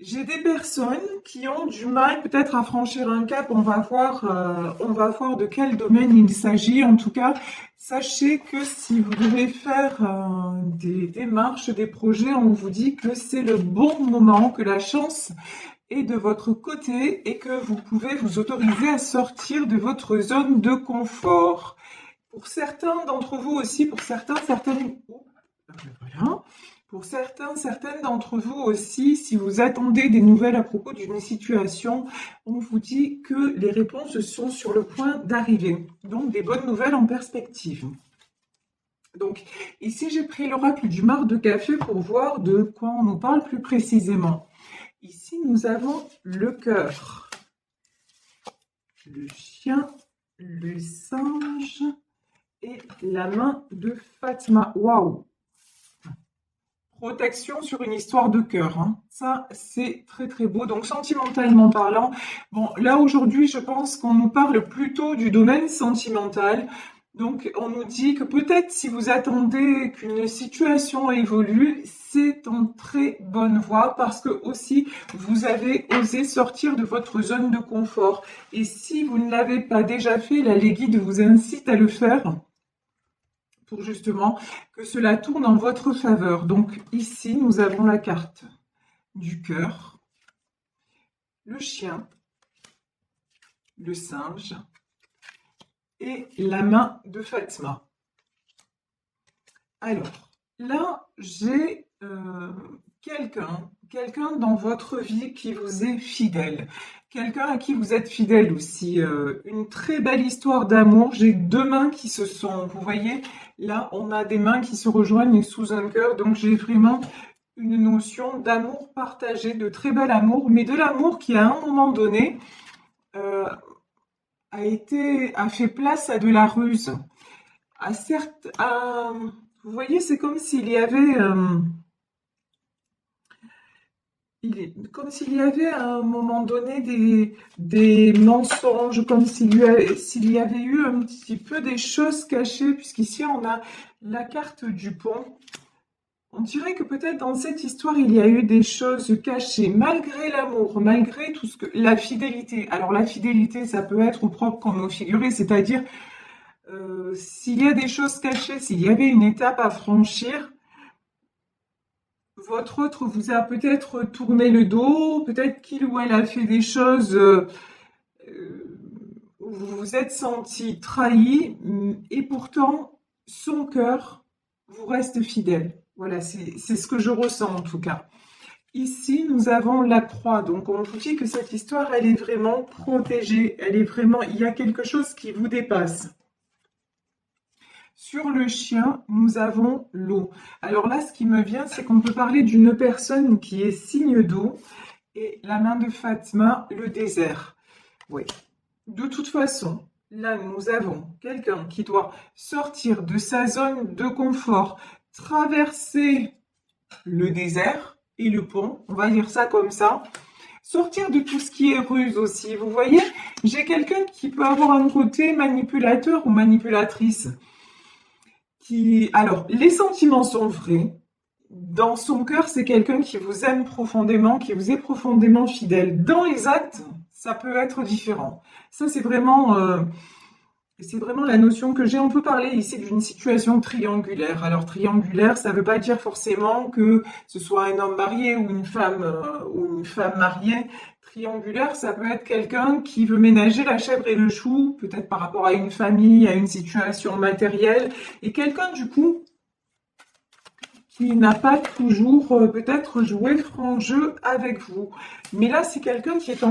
J'ai des personnes qui ont du mal peut-être à franchir un cap. On va voir de quel domaine il s'agit. En tout cas, sachez que si vous devez faire des démarches, des projets, on vous dit que c'est le bon moment, que la chance est de votre côté et que vous pouvez vous autoriser à sortir de votre zone de confort. Pour certains d'entre vous aussi, pour certains, certaines, voilà. Pour certains, certaines d'entre vous aussi, si vous attendez des nouvelles à propos d'une situation, on vous dit que les réponses sont sur le point d'arriver. Donc, des bonnes nouvelles en perspective. Donc, ici, j'ai pris l'oracle du marc de café pour voir de quoi on nous parle plus précisément. Ici, nous avons le cœur, le chien, le singe et la main de Fatma. Waouh! Protection sur une histoire de cœur, hein. Ça, c'est très très beau. Donc, sentimentalement parlant, bon, là aujourd'hui, je pense qu'on nous parle plutôt du domaine sentimental. Donc, on nous dit que peut-être si vous attendez qu'une situation évolue, c'est en très bonne voie parce que aussi vous avez osé sortir de votre zone de confort. Et si vous ne l'avez pas déjà fait, là, les guides vous incitent à le faire pour justement que cela tourne en votre faveur. Donc ici, nous avons la carte du cœur, le chien, le singe et la main de Fatma. Alors, là, j'ai quelqu'un dans votre vie qui vous est fidèle. Quelqu'un à qui vous êtes fidèle aussi. Une très belle histoire d'amour. J'ai deux mains qui se sont, vous voyez, là, on a des mains qui se rejoignent sous un cœur. Donc, j'ai vraiment une notion d'amour partagé, de très bel amour, mais de l'amour qui, à un moment donné, euh, a fait place à de la ruse. Vous voyez, c'est comme s'il y avait, comme s'il y avait à un moment donné des mensonges, comme s'il y avait eu un petit peu des choses cachées, puisqu'ici on a la carte du pont. On dirait que peut-être dans cette histoire, il y a eu des choses cachées, malgré l'amour, malgré tout ce que, la fidélité. Alors la fidélité, ça peut être au propre comme au figuré, c'est-à-dire s'il y a des choses cachées, s'il y avait une étape à franchir, votre autre vous a peut-être tourné le dos, peut-être qu'il ou elle a fait des choses où vous vous êtes senti trahi, et pourtant, son cœur vous reste fidèle. Voilà, c'est ce que je ressens en tout cas. Ici, nous avons la croix. Donc, on vous dit que cette histoire, elle est vraiment protégée. Elle est vraiment, il y a quelque chose qui vous dépasse. Sur le chien, nous avons l'eau. Alors là, ce qui me vient, c'est qu'on peut parler d'une personne qui est signe d'eau et la main de Fatma, le désert. Oui. De toute façon, là, nous avons quelqu'un qui doit sortir de sa zone de confort, traverser le désert et le pont, on va dire ça comme ça. Sortir de tout ce qui est ruse aussi. Vous voyez, j'ai quelqu'un qui peut avoir un côté manipulateur ou manipulatrice. Alors, les sentiments sont vrais. Dans son cœur, c'est quelqu'un qui vous aime profondément, qui vous est profondément fidèle. Dans les actes, ça peut être différent. Ça, c'est vraiment la notion que j'ai. On peut parler ici d'une situation triangulaire. Alors, triangulaire, ça ne veut pas dire forcément que ce soit un homme marié ou une femme mariée. Triangulaire, ça peut être quelqu'un qui veut ménager la chèvre et le chou, peut-être par rapport à une famille, à une situation matérielle, et quelqu'un du coup qui n'a pas toujours peut-être joué franc jeu avec vous. Mais là, c'est quelqu'un qui est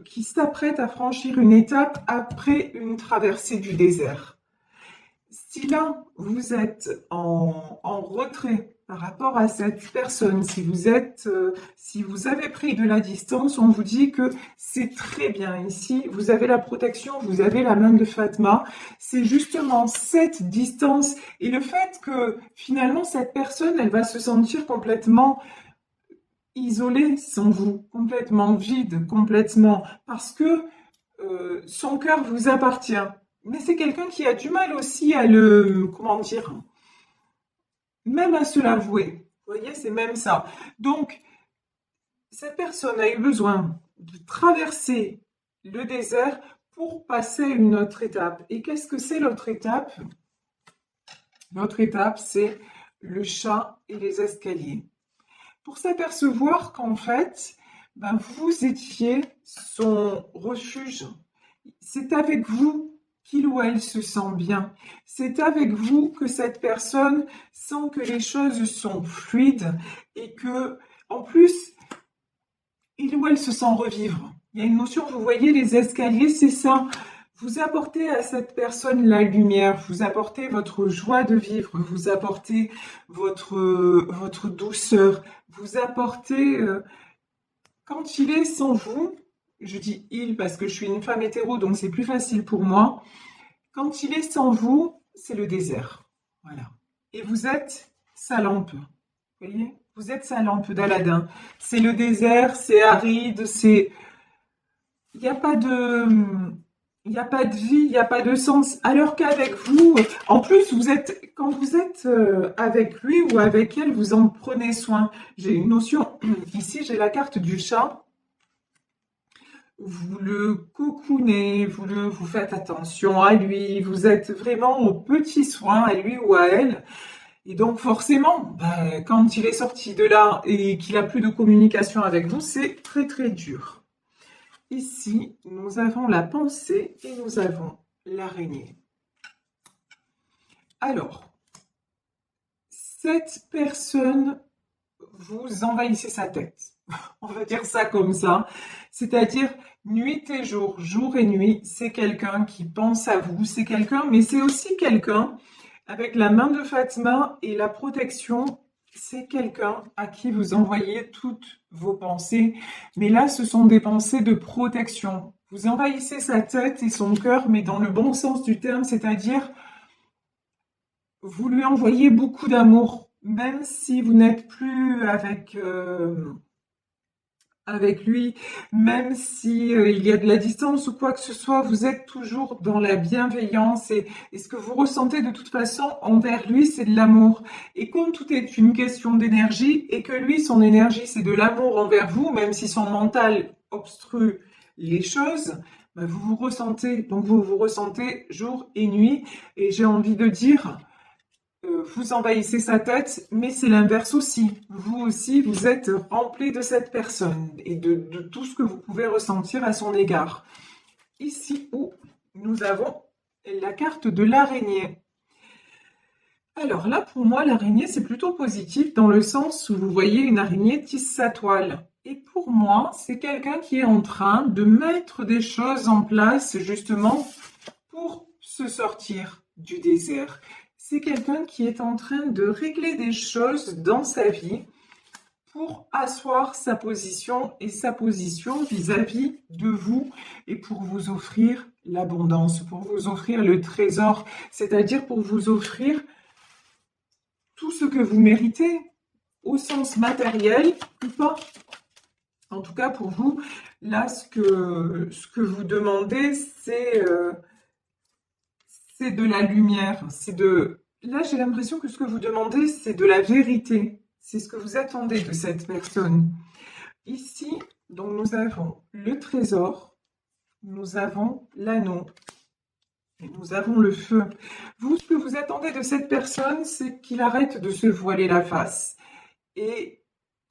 qui s'apprête à franchir une étape après une traversée du désert. Si là, vous êtes en retrait par rapport à cette personne, si vous avez pris de la distance, on vous dit que c'est très bien. Ici, vous avez la protection, vous avez la main de Fatma. C'est justement cette distance et le fait que finalement, cette personne, elle va se sentir complètement isolée sans vous, complètement vide, complètement, parce que son cœur vous appartient. Mais c'est quelqu'un qui a du mal aussi à comment dire, même à se l'avouer. Vous voyez, c'est même ça. Donc, cette personne a eu besoin de traverser le désert pour passer à une autre étape. Et qu'est-ce que c'est l'autre étape? L'autre étape, c'est le chat et les escaliers. Pour s'apercevoir qu'en fait, ben, vous étiez son refuge. C'est avec vous qu'il ou elle se sent bien. C'est avec vous que cette personne sent que les choses sont fluides et que, en plus, il ou elle se sent revivre. Il y a une notion, vous voyez, les escaliers, c'est ça. Vous apportez à cette personne la lumière, vous apportez votre joie de vivre, vous apportez votre douceur, vous apportez, quand il est sans vous, je dis il parce que je suis une femme hétéro, donc c'est plus facile pour moi. Quand il est sans vous, c'est le désert. Voilà. Et vous êtes sa lampe. Vous voyez? Vous êtes sa lampe d'Aladin. C'est le désert, c'est aride, c'est... Il n'y a pas de... Il n'y a pas de vie, il n'y a pas de sens. Alors qu'avec vous, en plus, quand vous êtes avec lui ou avec elle, vous en prenez soin. J'ai une notion, ici j'ai la carte du chat. Vous le cocoonez, vous faites attention à lui, vous êtes vraiment aux petits soins à lui ou à elle. Et donc forcément, quand il est sorti de là et qu'il a plus de communication avec vous, c'est très très dur. Ici, nous avons la pensée et nous avons l'araignée. Alors, cette personne, vous envahissez sa tête. On va dire ça comme ça. C'est-à-dire, nuit et jour, jour et nuit, c'est quelqu'un qui pense à vous. C'est quelqu'un, mais c'est aussi quelqu'un, avec la main de Fatma et la protection, c'est quelqu'un à qui vous envoyez toutes vos pensées. Mais là, ce sont des pensées de protection. Vous envahissez sa tête et son cœur, mais dans le bon sens du terme, c'est-à-dire, vous lui envoyez beaucoup d'amour, même si vous n'êtes plus avec lui, même si il y a de la distance ou quoi que ce soit, vous êtes toujours dans la bienveillance et ce que vous ressentez de toute façon envers lui, c'est de l'amour. Et comme tout est une question d'énergie et que lui, son énergie, c'est de l'amour envers vous, même si son mental obstrue les choses, ben vous vous ressentez, donc vous vous ressentez jour et nuit. Et j'ai envie de dire, vous envahissez sa tête, mais c'est l'inverse aussi. Vous aussi, vous êtes rempli de cette personne et de tout ce que vous pouvez ressentir à son égard. Ici où nous avons la carte de l'araignée. Alors là, pour moi, l'araignée, c'est plutôt positif dans le sens où vous voyez une araignée tisse sa toile. Et pour moi, c'est quelqu'un qui est en train de mettre des choses en place justement pour se sortir du désert. C'est quelqu'un qui est en train de régler des choses dans sa vie pour asseoir sa position et sa position vis-à-vis de vous et pour vous offrir l'abondance, pour vous offrir le trésor, c'est-à-dire pour vous offrir tout ce que vous méritez au sens matériel ou pas. En tout cas, pour vous, là, ce que vous demandez, c'est de la lumière. Là, j'ai l'impression que ce que vous demandez, c'est de la vérité. C'est ce que vous attendez de cette personne. Ici, donc, nous avons le trésor, nous avons l'anneau, et nous avons le feu. Vous, ce que vous attendez de cette personne, c'est qu'il arrête de se voiler la face et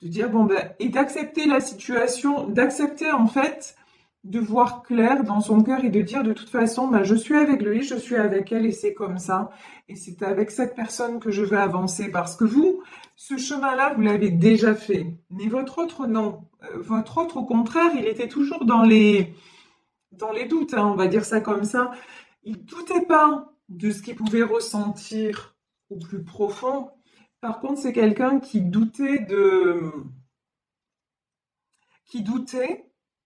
de dire, bon ben, et d'accepter la situation, d'accepter en fait de voir clair dans son cœur et de dire de toute façon, ben, je suis avec lui, je suis avec elle et c'est comme ça. Et c'est avec cette personne que je veux avancer parce que vous, ce chemin-là, vous l'avez déjà fait. Mais votre autre, non. Votre autre, au contraire, il était toujours dans les doutes, hein, on va dire ça comme ça. Il ne doutait pas de ce qu'il pouvait ressentir au plus profond. Par contre, c'est quelqu'un qui doutait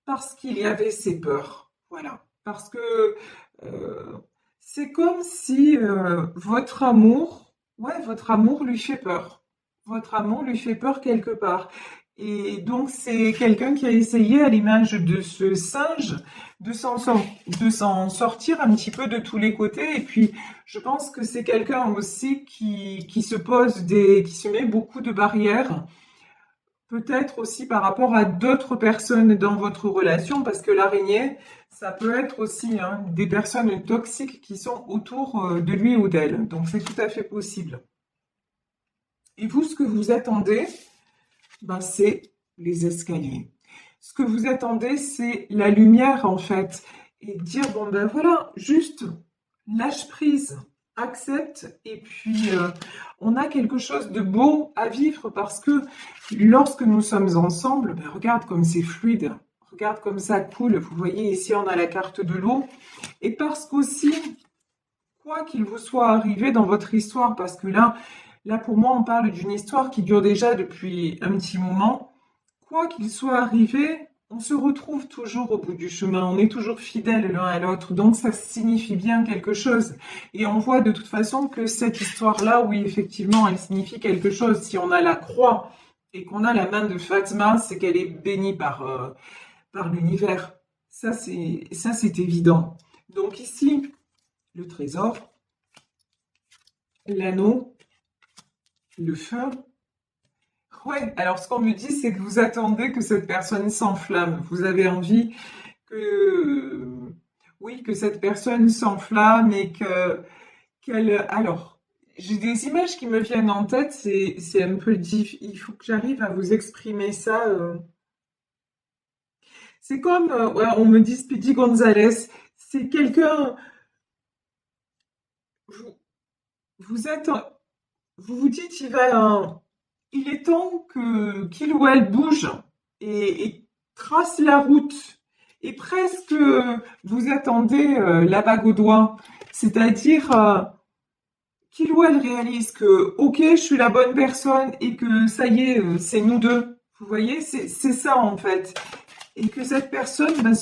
parce qu'il y avait ses peurs. Voilà. Parce que c'est comme si votre amour lui fait peur. Votre amour lui fait peur quelque part. Et donc, c'est quelqu'un qui a essayé, à l'image de ce singe, de s'en sortir un petit peu de tous les côtés. Et puis, je pense que c'est quelqu'un aussi qui se met beaucoup de barrières peut-être aussi par rapport à d'autres personnes dans votre relation, parce que l'araignée, ça peut être aussi hein, des personnes toxiques qui sont autour de lui ou d'elle. Donc c'est tout à fait possible. Et vous, ce que vous attendez, ben, c'est les escaliers. Ce que vous attendez, c'est la lumière en fait. Et dire, bon ben voilà, juste lâche prise, accepte, et puis on a quelque chose de beau à vivre parce que lorsque nous sommes ensemble, ben regarde comme c'est fluide, regarde comme ça coule. Vous voyez ici, on a la carte de l'eau. Et parce qu'aussi, quoi qu'il vous soit arrivé dans votre histoire, parce que là pour moi, on parle d'une histoire qui dure déjà depuis un petit moment. Quoi qu'il soit arrivé, on se retrouve toujours au bout du chemin, on est toujours fidèles l'un à l'autre, donc ça signifie bien quelque chose. Et on voit de toute façon que cette histoire-là, oui, effectivement, elle signifie quelque chose. Si on a la croix et qu'on a la main de Fatma, c'est qu'elle est bénie par l'univers. Ça, c'est évident. Donc ici, le trésor, l'anneau, le feu. Ouais, alors ce qu'on me dit, c'est que vous attendez que cette personne s'enflamme. Vous avez envie que, oui, que cette personne s'enflamme et qu'elle, alors, j'ai des images qui me viennent en tête, c'est un peu difficile, il faut que j'arrive à vous exprimer ça. C'est comme, ouais, on me dit Speedy Gonzalez, c'est quelqu'un, vous, vous êtes, vous vous dites, il est temps que qu'il ou elle bouge et trace la route. Et presque vous attendez la bague au doigt, c'est-à-dire qu'il ou elle réalise que ok, je suis la bonne personne et que ça y est, c'est nous deux. Vous voyez, c'est ça en fait. Et que cette personne ben,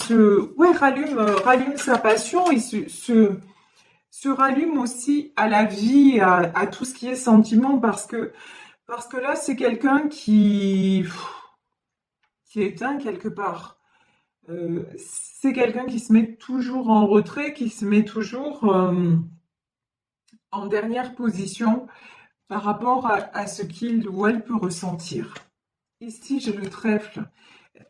ouais, rallume sa passion et se rallume aussi à la vie, à tout ce qui est sentiment, parce que là, c'est quelqu'un qui est éteint quelque part. C'est quelqu'un qui se met toujours en retrait, qui se met toujours en dernière position par rapport à ce qu'il ou elle peut ressentir. Ici, j'ai le trèfle.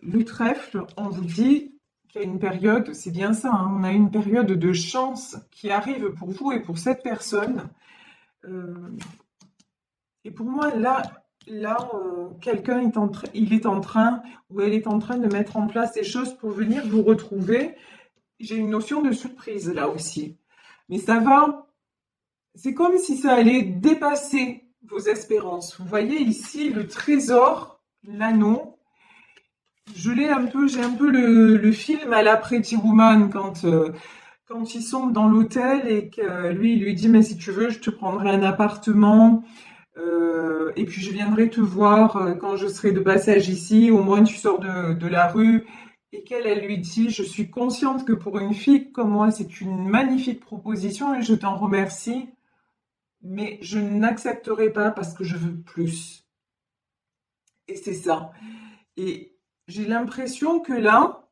Le trèfle, on vous dit qu'il y a une période, c'est bien ça, hein, on a une période de chance qui arrive pour vous et pour cette personne. Euh, et pour moi, quelqu'un il est en train ou elle est en train de mettre en place des choses pour venir vous retrouver. J'ai une notion de surprise là aussi. Mais ça va, c'est comme si ça allait dépasser vos espérances. Vous voyez ici le trésor, l'anneau. J'ai un peu le film à la Pretty Woman quand ils sont dans l'hôtel et que lui, il lui dit, mais si tu veux, je te prendrai un appartement. Et puis je viendrai te voir quand je serai de passage ici, au moins tu sors de la rue. Et qu'elle, elle lui dit, je suis consciente que pour une fille comme moi, c'est une magnifique proposition et je t'en remercie, mais je n'accepterai pas parce que je veux plus. Et c'est ça. Et j'ai l'impression que là,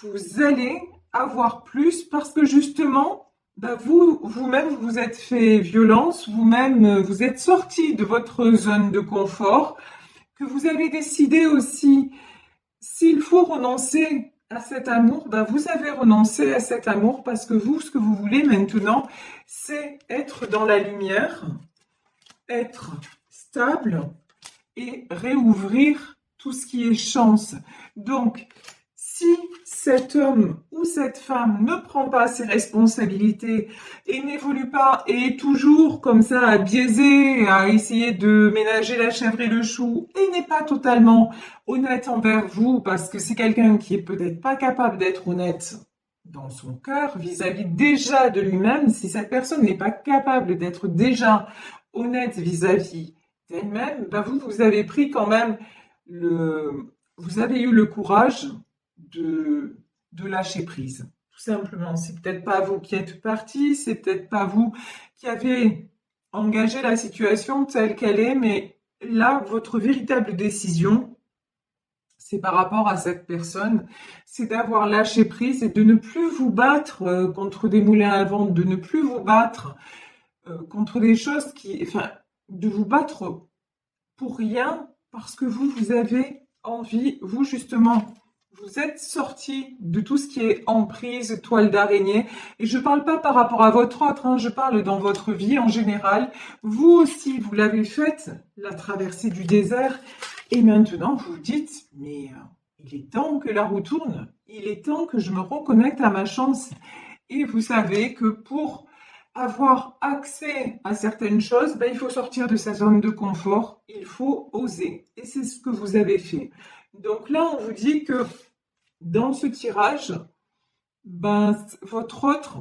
vous allez avoir plus parce que justement, bah vous-même, vous êtes fait violence, vous-même, vous êtes sorti de votre zone de confort, que vous avez décidé aussi, s'il faut renoncer à cet amour, bah vous avez renoncé à cet amour parce que vous, ce que vous voulez maintenant, c'est être dans la lumière, être stable et réouvrir tout ce qui est chance. Donc, si cet homme ou cette femme ne prend pas ses responsabilités et n'évolue pas et est toujours comme ça à biaiser, à essayer de ménager la chèvre et le chou et n'est pas totalement honnête envers vous parce que c'est quelqu'un qui est peut-être pas capable d'être honnête dans son cœur vis-à-vis déjà de lui-même, si cette personne n'est pas capable d'être déjà honnête vis-à-vis d'elle-même, ben vous avez pris quand même vous avez eu le courage de lâcher prise. Tout simplement. C'est peut-être pas vous qui êtes parti, c'est peut-être pas vous qui avez engagé la situation telle qu'elle est, mais là, votre véritable décision, c'est par rapport à cette personne, c'est d'avoir lâché prise et de ne plus vous battre contre des moulins à vent, de ne plus vous battre contre des choses enfin, de vous battre pour rien parce que vous avez envie, vous justement, vous êtes sorti de tout ce qui est emprise, toile d'araignée. Et je parle pas par rapport à votre autre, hein, je parle dans votre vie en général. Vous aussi, vous l'avez faite, la traversée du désert. Et maintenant, vous vous dites, mais il est temps que la roue tourne. Il est temps que je me reconnecte à ma chance. Et vous savez que pour avoir accès à certaines choses, ben, il faut sortir de sa zone de confort, il faut oser. Et c'est ce que vous avez fait. Donc là, on vous dit que dans ce tirage, ben, votre autre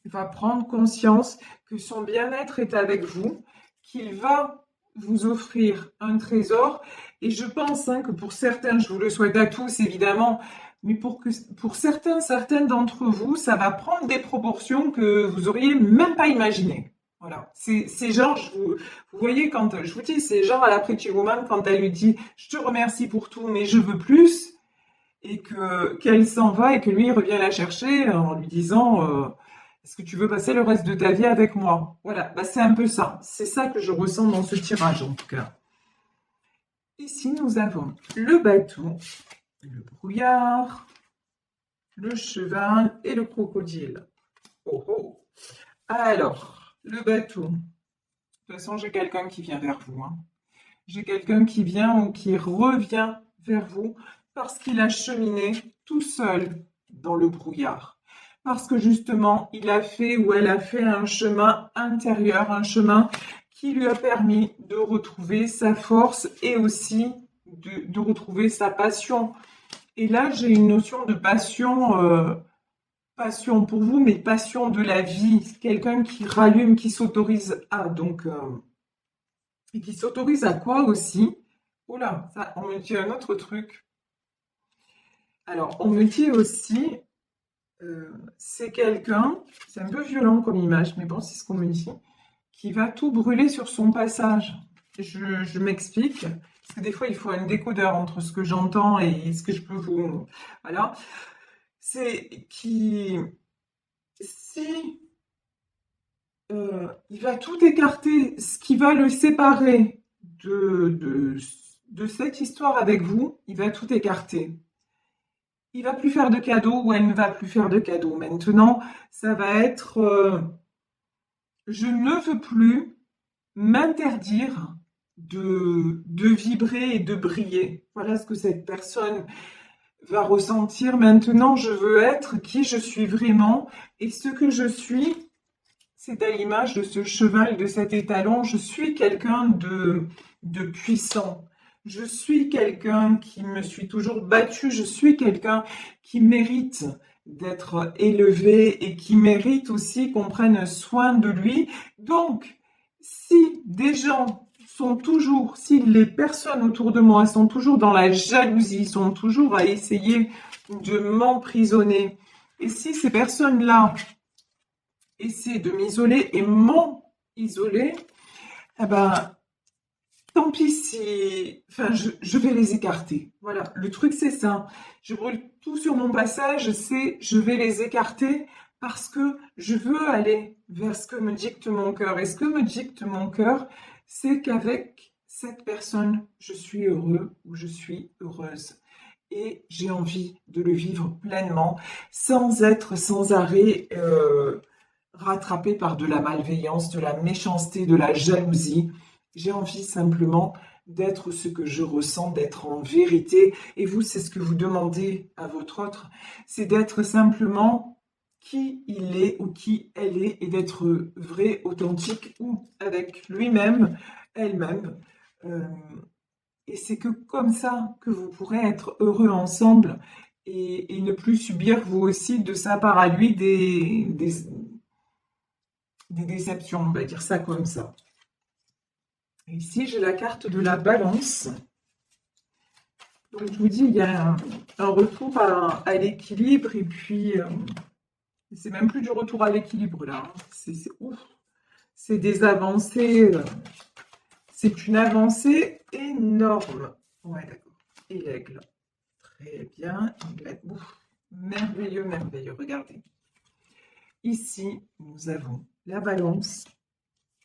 va prendre conscience que son bien-être est avec vous, qu'il va vous offrir un trésor. Et je pense que pour certains, je vous le souhaite à tous évidemment, mais pour certaines d'entre vous, ça va prendre des proportions que vous auriez même pas imaginées. Voilà, c'est genre, vous voyez, quand je vous dis, c'est genre à la Pretty Woman, quand elle lui dit, je te remercie pour tout, mais je veux plus, et qu'elle s'en va et que lui il revient la chercher en lui disant, est-ce que tu veux passer le reste de ta vie avec moi? Voilà, bah, c'est un peu ça. C'est ça que je ressens dans ce tirage en tout cas. Ici, nous avons le bateau, le brouillard, le cheval et le crocodile. Oh oh. Alors, le bateau. De toute façon, j'ai quelqu'un qui vient vers vous, hein. J'ai quelqu'un qui vient ou qui revient vers vous parce qu'il a cheminé tout seul dans le brouillard. Parce que justement, il a fait ou elle a fait un chemin intérieur, un chemin qui lui a permis de retrouver sa force et aussi de retrouver sa passion. Et là, j'ai une notion de passion, passion pour vous, mais passion de la vie. Quelqu'un qui rallume, qui s'autorise à. Donc, et qui s'autorise à quoi aussi? Oh là, ça, on me dit un autre truc. Alors, on me dit aussi, c'est quelqu'un, c'est un peu violent comme image, mais bon, c'est ce qu'on me dit, qui va tout brûler sur son passage. Je m'explique, parce que des fois, il faut un décodeur entre ce que j'entends et ce que je peux vous... Voilà. C'est qui, si il va tout écarter, ce qui va le séparer de cette histoire avec vous, il va tout écarter. Il va plus faire de cadeaux ou elle ne va plus faire de cadeaux. Maintenant, ça va être je ne veux plus m'interdire de vibrer et de briller. Voilà ce que cette personne va ressentir. Maintenant, je veux être qui je suis vraiment et ce que je suis. C'est à l'image de ce cheval, de cet étalon. Je suis quelqu'un de puissant. Je suis quelqu'un qui me suis toujours battu. Je suis quelqu'un qui mérite d'être élevé et qui mérite aussi qu'on prenne soin de lui. Donc, si des gens sont toujours, si les personnes autour de moi sont toujours dans la jalousie, sont toujours à essayer de m'emprisonner, et si ces personnes-là essayer de m'isoler et m'en isoler, eh ben, tant pis si, enfin, je vais les écarter. Voilà, le truc c'est ça. Je brûle tout sur mon passage, c'est je vais les écarter parce que je veux aller vers ce que me dicte mon cœur. Et ce que me dicte mon cœur, c'est qu'avec cette personne, je suis heureux ou je suis heureuse. Et j'ai envie de le vivre pleinement, sans être sans arrêt rattrapé par de la malveillance, de la méchanceté, de la jalousie. J'ai envie simplement d'être ce que je ressens, d'être en vérité. Et vous, c'est ce que vous demandez à votre autre, c'est d'être simplement qui il est ou qui elle est et d'être vrai, authentique ou avec lui-même, elle-même. Et c'est que comme ça que vous pourrez être heureux ensemble et ne plus subir vous aussi de sa part à lui des déceptions, on va dire ça comme ça. Et ici, j'ai la carte de la balance. Donc, je vous dis, il y a un retour à l'équilibre et puis, c'est même plus du retour à l'équilibre là. C'est ouf. C'est des avancées. C'est une avancée énorme. Ouais, d'accord. Et l'aigle. Très bien. Ouf. Merveilleux, merveilleux. Regardez. Ici, nous avons la balance.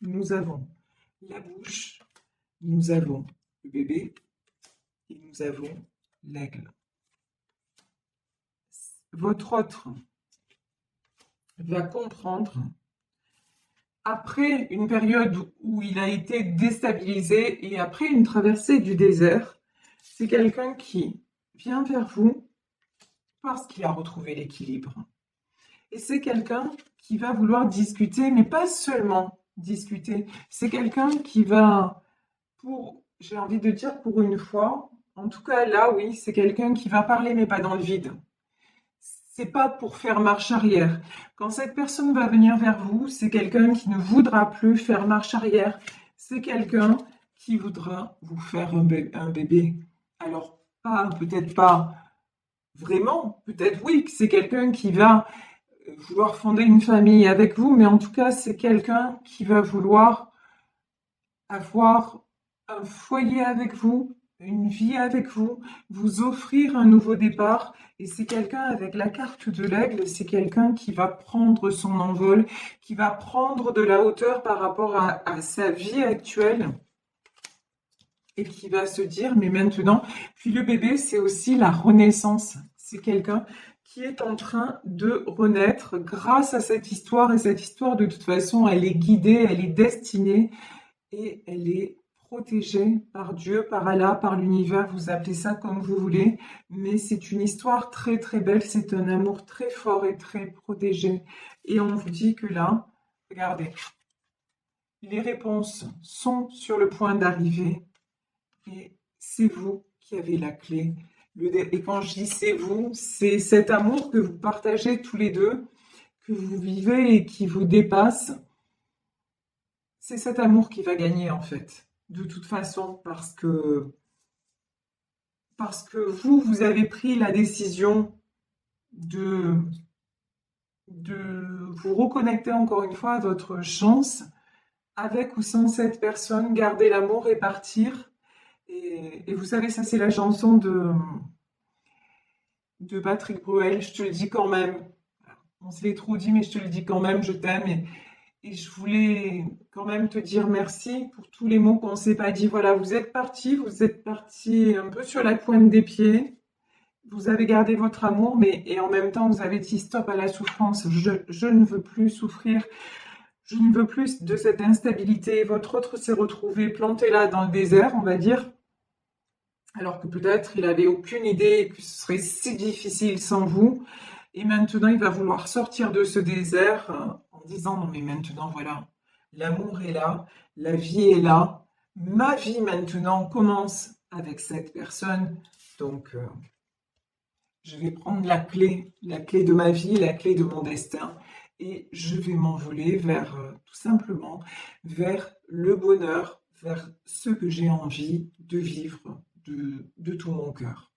Nous avons la bouche, nous avons le bébé, et nous avons l'aigle. Votre autre va comprendre, après une période où il a été déstabilisé et après une traversée du désert, c'est quelqu'un qui vient vers vous parce qu'il a retrouvé l'équilibre. Et c'est quelqu'un qui va vouloir discuter, mais pas seulement discuter. C'est quelqu'un qui va, j'ai envie de dire pour une fois, en tout cas là, oui, c'est quelqu'un qui va parler, mais pas dans le vide. C'est pas pour faire marche arrière. Quand cette personne va venir vers vous, c'est quelqu'un qui ne voudra plus faire marche arrière. C'est quelqu'un qui voudra vous faire un bébé. Alors, peut-être pas vraiment, peut-être oui, que c'est quelqu'un qui va vouloir fonder une famille avec vous, mais en tout cas, c'est quelqu'un qui va vouloir avoir un foyer avec vous, une vie avec vous, vous offrir un nouveau départ. Et c'est quelqu'un avec la carte de l'aigle, c'est quelqu'un qui va prendre son envol, qui va prendre de la hauteur par rapport à sa vie actuelle et qui va se dire, mais maintenant, puis le bébé, c'est aussi la renaissance. C'est quelqu'un qui est en train de renaître grâce à cette histoire. Et cette histoire, de toute façon, elle est guidée, elle est destinée et elle est protégée par Dieu, par Allah, par l'univers, vous appelez ça comme vous voulez, mais c'est une histoire très très belle, c'est un amour très fort et très protégé. Et on vous dit que là, regardez, les réponses sont sur le point d'arriver et c'est vous qui avez la clé. Et quand je dis c'est vous, c'est cet amour que vous partagez tous les deux, que vous vivez et qui vous dépasse. C'est cet amour qui va gagner en fait, de toute façon, parce que vous avez pris la décision de, de vous reconnecter encore une fois à votre chance, avec ou sans cette personne, garder l'amour et partir. Et vous savez, ça c'est la chanson de Patrick Bruel, je te le dis quand même. On se l'est trop dit, mais je te le dis quand même, je t'aime. Et je voulais quand même te dire merci pour tous les mots qu'on ne s'est pas dit. Voilà, vous êtes parti un peu sur la pointe des pieds. Vous avez gardé votre amour, mais et en même temps, vous avez dit stop à la souffrance. Je ne veux plus souffrir. Je ne veux plus de cette instabilité. Votre autre s'est retrouvé planté là dans le désert, on va dire, alors que peut-être il avait aucune idée que ce serait si difficile sans vous. Et maintenant, il va vouloir sortir de ce désert en disant non mais maintenant voilà, l'amour est là, la vie est là, ma vie maintenant commence avec cette personne. Donc je vais prendre la clé de ma vie, la clé de mon destin, et je vais m'envoler vers tout simplement vers le bonheur, vers ce que j'ai envie de vivre de tout mon cœur.